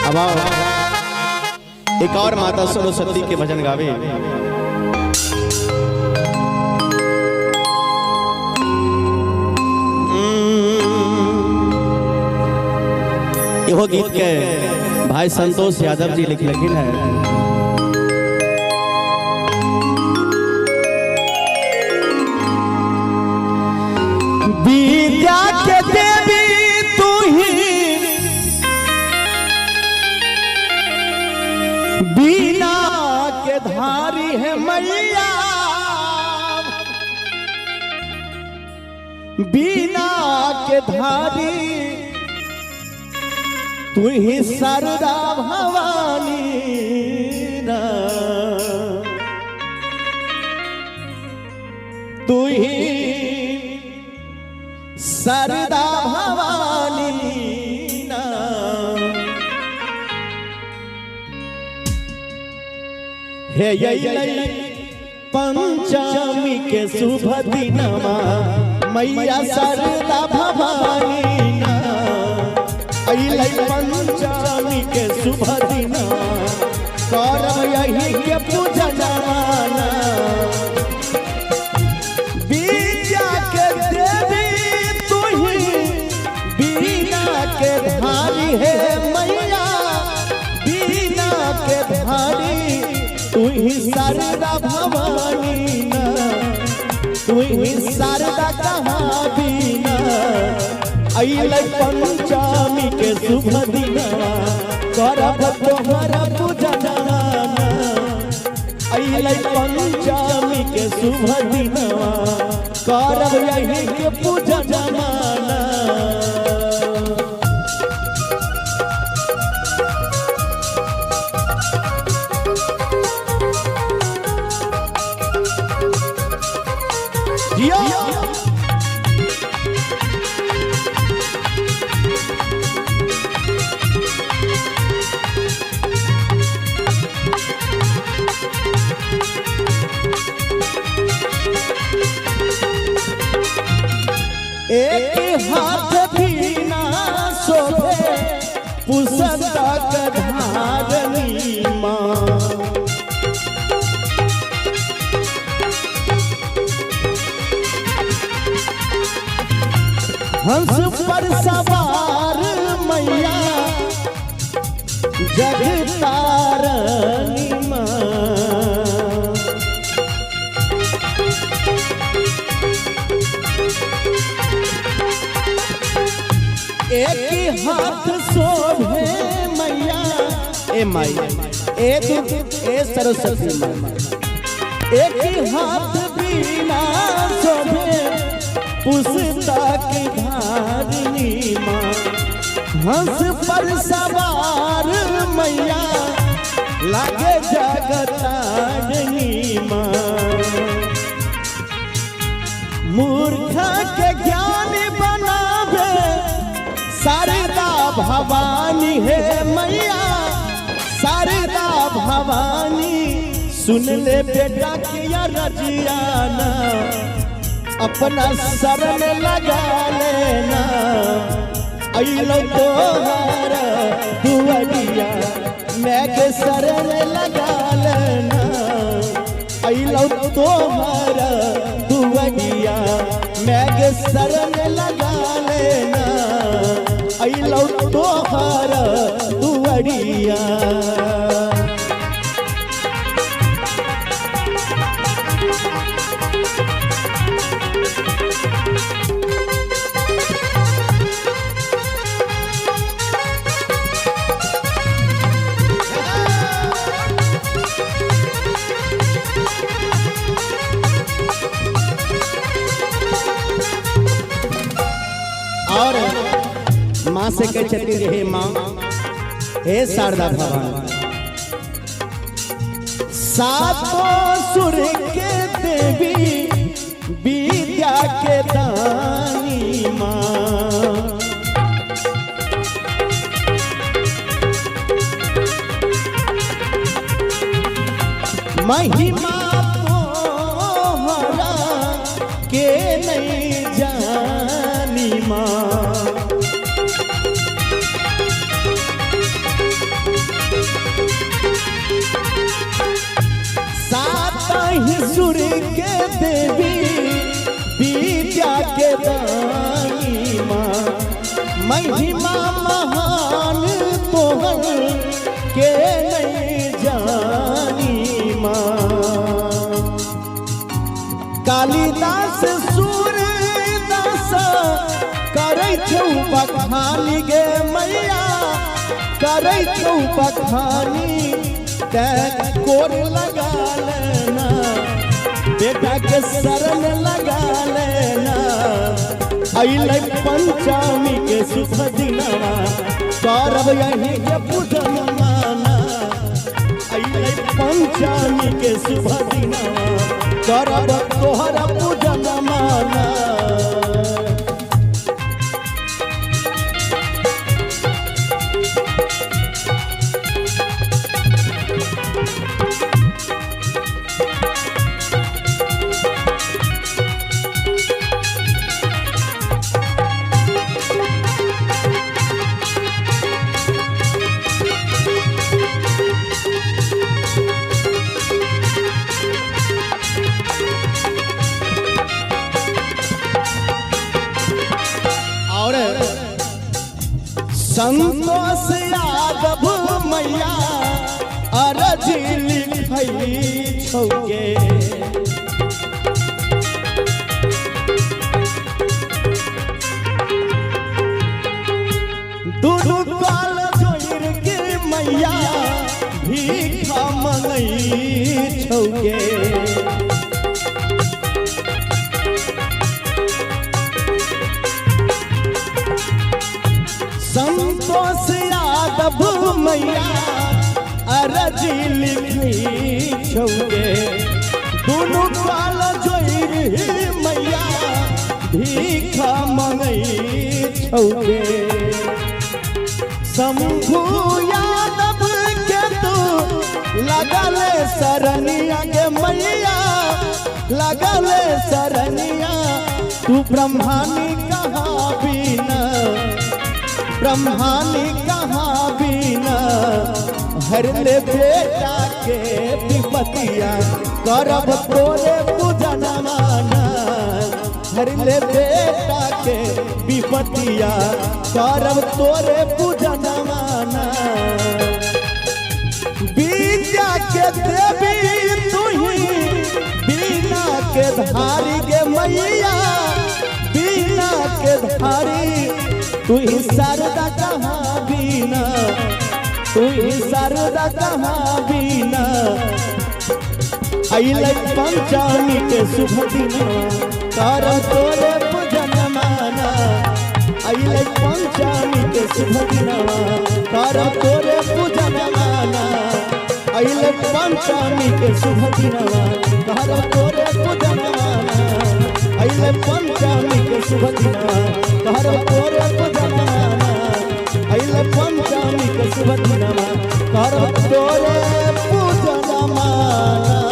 अब आओ एक और माता सरस्वती के भजन गावे। यह गीत के भाई संतोष यादव जी लिखिन है। विद्या के देवी तू ही, बीना के धारी है मैया, बीना के धारी तू ही शारदा भवानी ना, तू ही शारदा भवानी ना। हे यही पंचमी के शुभ दिनमा मैया शारदा भवानी ना, अइलै पंचमी के शुभ दिनमा करब यही के पूजना ना। विद्या के देवी तू ही, बीना के धारी है मैया, बीना के धारी तू ही शारदा भवानी ना, तू ही शारदा कहाँ बीना। अइलै पंचमी के शुभ दिनमा करब तोहरा पूजना ना, अइलै पंचमी के शुभ दिनमा करब यही के पूजना ना। एक हाथ बीना शोभे पुस्तक धारनी माँ, हंस पर सवार मैया जगतारनी माँ। एक हाथ शोभे मैया ए माई ए सरस्वती माई, एक हाथ बीना शोभे पुस्तक धारिणी माँ, हंस पर सवार मैया लागे जगतारिणी माँ। मूर्खा के ज्ञान बनावे शारदा भवानी है मैया, शारदा भवानी सुन ले बेटा किया रजियाना, अपना शरण लगा लेना। अइलो तोहर दुआरिया मैं के शरण लगा लेना, अइलो तोहर दुआरिया मैं के शरण लगा लेना, अइलो तोहर दुआरिया। और माँ से कह चलती हे माँ हे शारदा भवानी, सातों सुर के देवी विद्या के दानी माँ। महिमा तोहरा के नहीं जानी माँ, मोहन के नहीं जानी माँ। कालिदास सूरदास करे छौ बखानी गे मैया, करे छौ बखानी ते कोर लगा लेना, बेटा के शरण लगा लेना। अइले पंचमी के शुभ दिनवा करब यही के पूजन माना। अइले पंचमी के शुभ दिनवा करब तोहरा पूजन माना। संतोष यादव मैया अरजी लिखई छौके, दुनू काल जोड़ के मैया भीखा मंगई छौके। संतोष यादव मैया अरजी लिखी छौके, दोनों काल जोड़ मैया भीखा मंगई छौके। शंभू यादव के तू लगल सरनिया के मैया, लगल सरनिया तू ब्रह्मानी कहाँ बिना, ब्रह्मानी कहाँ बिना। हर ले बेटा के विपतिया करब तोरे पूजन माना। हर ले बेटा के विपतिया करब तोरे पूजन माना। विद्या के देवी तुही बीना के धारी गे मैया, बीना के धारी तू ही शारदा कहाँ बीना, तू ही शारदा कहाँ बीना। अइले पंचमी के शुभ दिनवा करब तोरे पूजन माना। अइले पंचमी के शुभ दिनवा करब तोरे पूजन माना। अइले पंचमी के शुभ दिनवा करब तोरे पूजन माना। अइले पंचमी के शुभ दिनवा करब तोरे पूजन माना। अइले पंचमी के शुभ दिनवा करब तोरे पूजन माना।